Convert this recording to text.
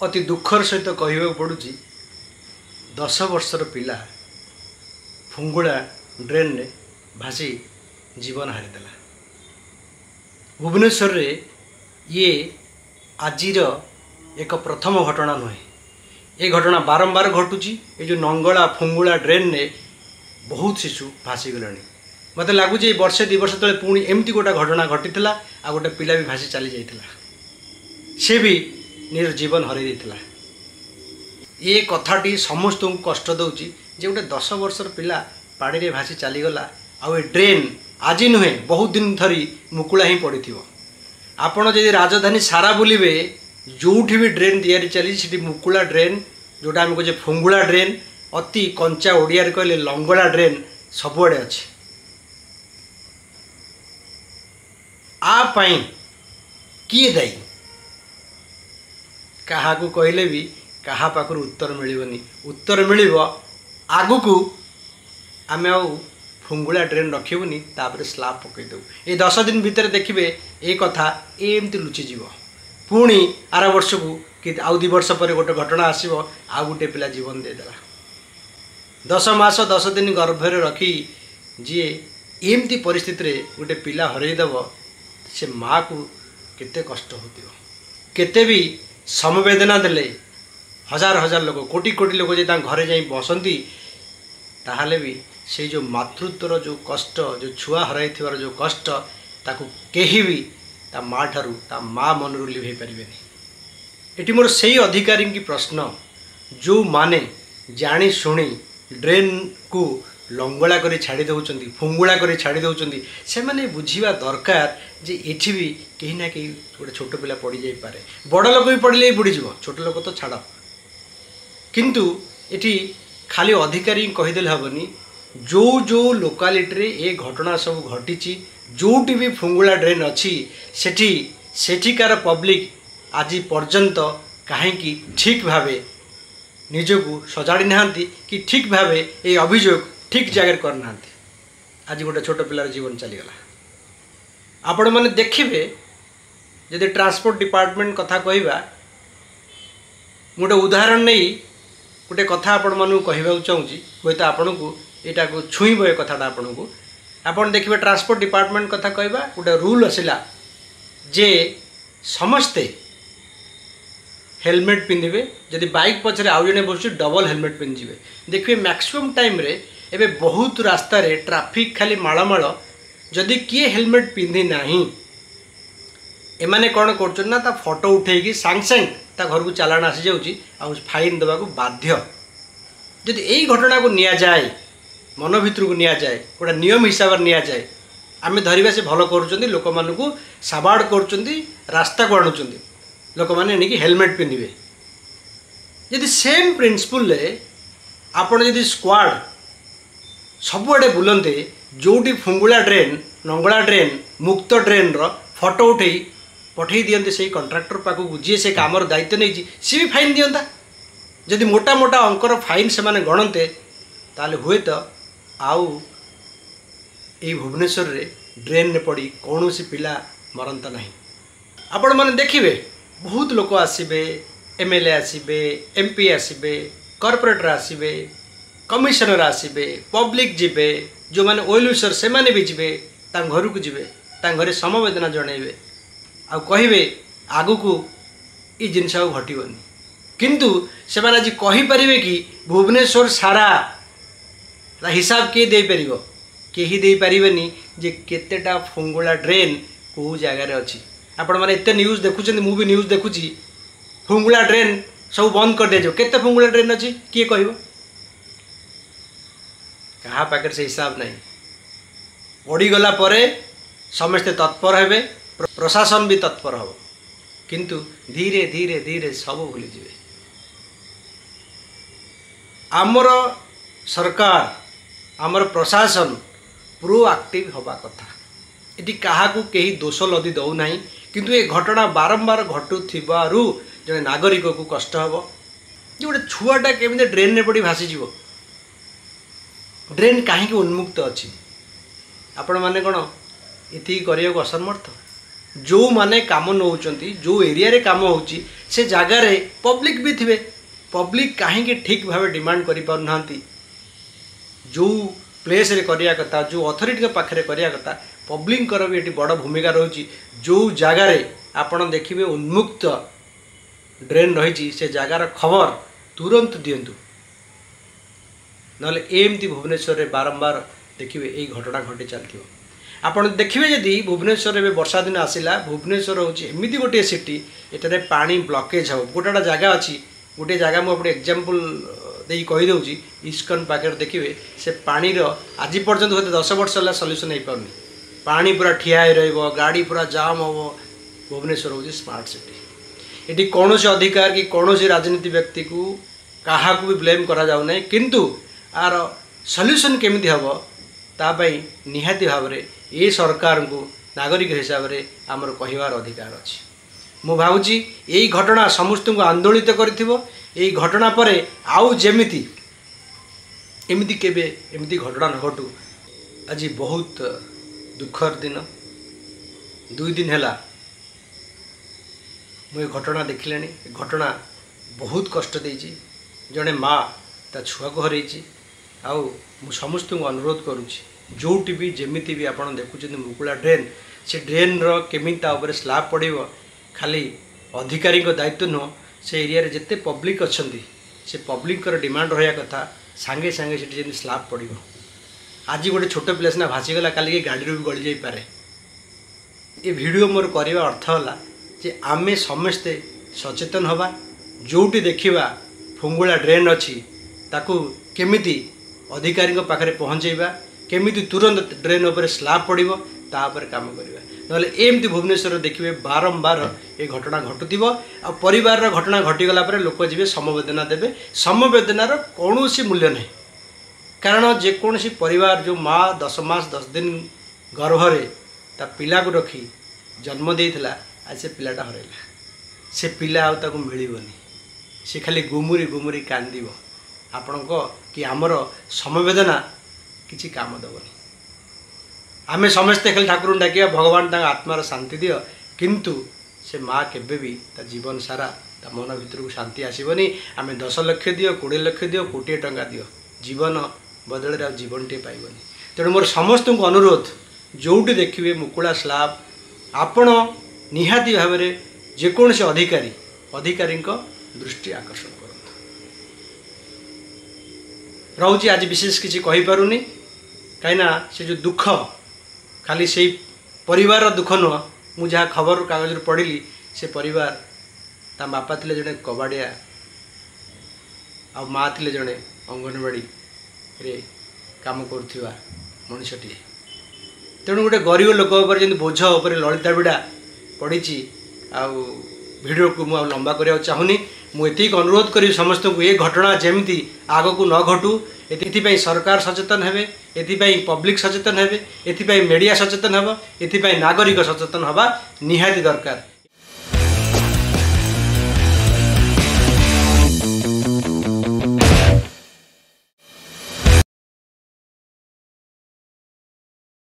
अति दुखर सहित कहवा पड़ुची 10 वर्षर पिला फुंगुड़ा ड्रेन ने भासी जीवन हारिदेला। भुवनेश्वर रे ये आजिर एक प्रथम घटना नुहे। ये घटना बारंबार घटुची। ये जो नंगला फुंगुड़ा ड्रेन ने बहुत शिशु भासी गले। मत लगुच वर्षे 2 वर्ष तले पुणी एमती गोटे घटना घटी आ गोटे पिला भी भासी चली जाइथिला। से भी निज जीवन हरई देथिला। ये कथाटी समस्त को कष्ट दौची जे गोटे 10 वर्षर पिला पानी रे भासी चलीगला। आ ड्रेन आज नुहे बहुत दिन धरी मुकुला ही पड़ी थी। आपण जदि राजधानी सारा बुलिबे जोठी भी ड्रेन तैयारी चली सी मुकुला ड्रेन जोटा आम कहे फुंगुला ड्रेन अति कंचा ओडिया कहले लंगड़ा ड्रेन सबुआड़े अच्छी। आपाई किए दायी क्या कहले भी क्या पाखर उत्तर मिलनी। उत्तर मिल आगु को आम फुंगुला ड्रेन रखबनी तापर स्लाब पकईदेव। ये 10 दिन भितर देखिए ये कथा एमती लुचिज। पुणी आर वर्ष को कि आउ 2 वर्ष पर गोटे घटना आसो आ गोटे पिला जीवन देदेला। 10 मास 10 दिन गर्भरे रखी जी एमती परिस्थिति गोटे पिला हरईदेव से माँ को केते कष्ट होतिबो। केते भी समवेदना देले हजार हजार लोग कोटी कोटी लोग जो घरे जाई बसंती ताहले भी से जो मातृत्वर जो कष्ट जो छुआ हराई थिवार जो कष्ट ताकू केही भी ता माँ ठारू ता माँ मनरू लिभे पारिबेनी। एटी मोर सही अधिकारी की प्रश्न जो माने जानी शुणी ड्रेन को लंगड़ा करी छाड़ी दउचंती फुंगुड़ा करी छाड़ी दउचंती से माने बुझीबा दरकार जे एठी भी कहीं ना कहीं गोटे छोट पिला पड़ी जाई पारे। बड़ लोक भी पड़ले बुड़ी जीव छोट लोक तो छाड़। किंतु एठी खाली अधिकारी कहीदेले हेनी जो जो लोकालिटी रे ए घटना सब घटी जोटी भी फुंगुला ड्रेन अच्छी सेठिकार पब्लिक आज पर्यंत कहीं ठीक भावे निजको सजाड़ी नाहांती कि ठीक भावे ये अभियोग ठीक जगह करना। आज गोटे छोट पिलार जीवन चलीगला। आपण मैंने देखिए जदि ट्रांसपोर्ट डिपार्टमेंट कथा कहवा गोटे उदाहरण नहीं गोटे कथा आपण मानू कहवा चाहूँगी हूँ तो आपण को यहाँ को छुईब ए कथाटा आपण को आपण देखिए ट्रांसपोर्ट डिपार्टमेंट कथा कहवा गोटे रूल आसला जे समस्ते हेलमेट पिंधे। जदि बाइक पछरे आउ जने बस डबल हेलमेट पिंधे देखिए मैक्सिमम टाइम रे एबे बहुत रास्ता रे ट्रैफिक खाली माळमाळ जदि किए हेलमेट पिंधि नाही एमाने कौन कर फोटो उठेकी सांग सांग ता घर को चालान आसी जाऊँगी आ फाइन देवा बाध्य। जदि यही घटना को निया जाए मन भितर को निया जाए गोटे नियम हिसाब से निया जाए आम धरवा से भल कर लोक मान को साबाड़ कर रास्ता को आणुंट लोक मैंने हेलमेट पिंधे। जदि सेम प्रिंसिपल आपण जदि स्क्वाड सबुआड़े बुलते जोटी फुंगुला ड्रेन नंगला ड्रेन मुक्त ड्रेन रो फोटो उठे पठे दियंते से कंट्राक्टर पाखक जी से काम दायित्व नहीं सी भी फाइन दियंता। जदि मोटा मोटा अंकर फाइन से माने गणते ताले हुए तो आउ ये भुवनेश्वर रे ड्रेन ने पड़ी कौन सी पिला मरंता नहीं। आपण माने देखिए बहुत लोक आसबे एमएलए आसबे एमपी आसबे कॉर्पोरेटर आसबे कमिशनर आसबे पब्लिक जीवे जो माने ओएलयूसर से माने भी जीवे घर को जीवे घरे समवेदना जनइबे आ कहिबे आगु को ये जिनस घटबनी। किंतु से माने आज कहीपर कि भुवनेश्वर सारा हिसाब किए दे पारिबो केही दे पारिबेनी जे केतेटा फुंगुला ड्रेन को जगार अच्छी। आपण माने एते न्यूज देखुछन मु भी न्यूज देखुची फुंगुला ड्रेन सब बंद कर दिया केते फुंगुला ड्रेन अच्छी किए कहबो कहा पाकर से हिसाब नहीं। ओडिगला परे समस्ते तत्पर हेबे प्रशासन भी तत्पर हो किंतु धीरे धीरे धीरे सब भूली जिवे। आमर सरकार आमर प्रशासन प्रोएक्टिव हवा कथा इटी क्या कहीं दोष लदी दौ ना किंतु ये घटना बारंबार घटुथिबारु जने नागरिक को कष्ट हे जो गोटे छुआटा केमी ड्रेन ने पड़ी भासीज ड्रेन कहीं उन्मुक्त अच्छी आपण मैंने कौन ये करने को असमर्थ जो माने काम नौचंती जो एरिया रे काम होची से जगार पब्लिक भी थे पब्लिक कहीं ठीक भाव डिमांड करि पार नांती जो प्लेस रे करिया कथा जो अथॉरिटी पाखे करिया कथा पब्लिक कर भी ये बड़ भूमिका रही जो जगार आपण देखिए उन्मुक्त ड्रेन रही से जगार खबर तुरंत दिंतु नले एमती भुवनेश्वर में बारंबार देखिए यही घटना घटी चलती आपड़ देखिए जदि भुवनेश्वर में वर्षा दिन आसला भुवनेश्वर हूँ एमती गोटे सिटी ये पानी ब्लकेज हो गोटे जगह अच्छी गोटे जगह मुझे एग्जाम्पल दे कहीदे इस्कन पाखे देखिए से पानीर आज पर्यंत हूँ 10 वर्ष है सल्यूशन हो पारनी पानी पूरा ठिया गाड़ी पूरा जाम हम भुवनेश्वर हूँ स्मार्ट सिटी ये कौन से अधिकार कि कौन से राजनीति व्यक्ति को क्या भी ब्लेम करा जाऊ नहीं किंतु आर सल्यूशन केमिति हम तापाई निहाती भाव में ये सरकार को नागरिक हिसाब से आमर कहबार अधिकार अच्छी मु भावुची यही घटना समस्त को आंदोलित करी घटना पर आउ जेमिति एमिति केबे एमिति घटना न घटू आज बहुत दुखर दिन 2 दिन है मुझे घटना देखिले घटना बहुत कष्ट देची जड़े माँ ता छुआ को हरई आउ मु समस्त को अनुरोध करुँची जोटी भी जेमिति भी आपड़ देखुं मुकुला ड्रेन से ड्रेन केमिता स्लाब पड़ो खाली अधिकारी दायित्व नुह से एरिया रे जिते पब्लिक अच्छा से पब्लिक डिमांड रहा कथा सांगे सांगे से स्लाब पड़ो आज गोटे छोट प्लेस ना भासीगला काली गाड़ी भी गली जापे ये वीडियो मोर करवा अर्थ है जे आमे समस्ते सचेतन हवा जोटी देखा फुंगुला ड्रेन अच्छी ताकू केमिति अधिकारी पाखे पहुँचेबा केमिति तुरंत ड्रेन उपर स्लाब पड़ो तापर काम करवा नले एमती भुवनेश्वर देखिए बारंबार ये घटना घटुव आ परिवार घटना घटीगला लोक जी समवेदना देवे समवेदनार कौन मूल्य नहीं कारण जेकोसी परिवार जो माँ 10 मास 10 दिन गर्भरे ता पिला को रखी जन्म देइथिला आज से पिलाटा हरैला से पिला आउ ताको मिलिबनी से खाली गुमुरी गुमुरी कांदिबो आपणको कि आमर समवेदना किसी काम दबनी आमे समस्ते खाली ठाकुर डाकिया भगवान ता आत्मार शांति दियो किंतु से माँ केबे भी ता जीवन सारा ता मन भीतर को शांति आसबनी आमे 10 लाख दियो 20 लाख दियो कोटी टंका दियो जीवन बदल जीवन टे पाइबनी तेणु मोर समस्त को अनुरोध जोटी देखिए मुकुला स्लाब आपण निहाती भाव में जेकोसी अधिकारी दृष्टि आकर्षण करते रोचे आज विशेष किसी कहीपरुनी कहीं से जो दुख खाली से परिवार दुख नुह मु जहाँ खबर कागज पढ़ी से परिवार ता बापा थे जड़े कबाड़िया आ माँ थे जड़े अंगनवाड़ी रे काम करुवा मनीषटी तेणु गोटे गरीब लोक जमी बोझ उपर ललिता बिड़ा पड़ी वीडियो को मुझे लंबा करने चाहूनी मुझे अनुरोध करी समस्त को ये घटना जमी आग को न घटू एपाई सरकार सचेतन हेबे एपाई पब्लिक सचेतन हेबे एपाई मीडिया सचेतन हेब एपाई नागरिक सचेतन हवा निहाती दरकार।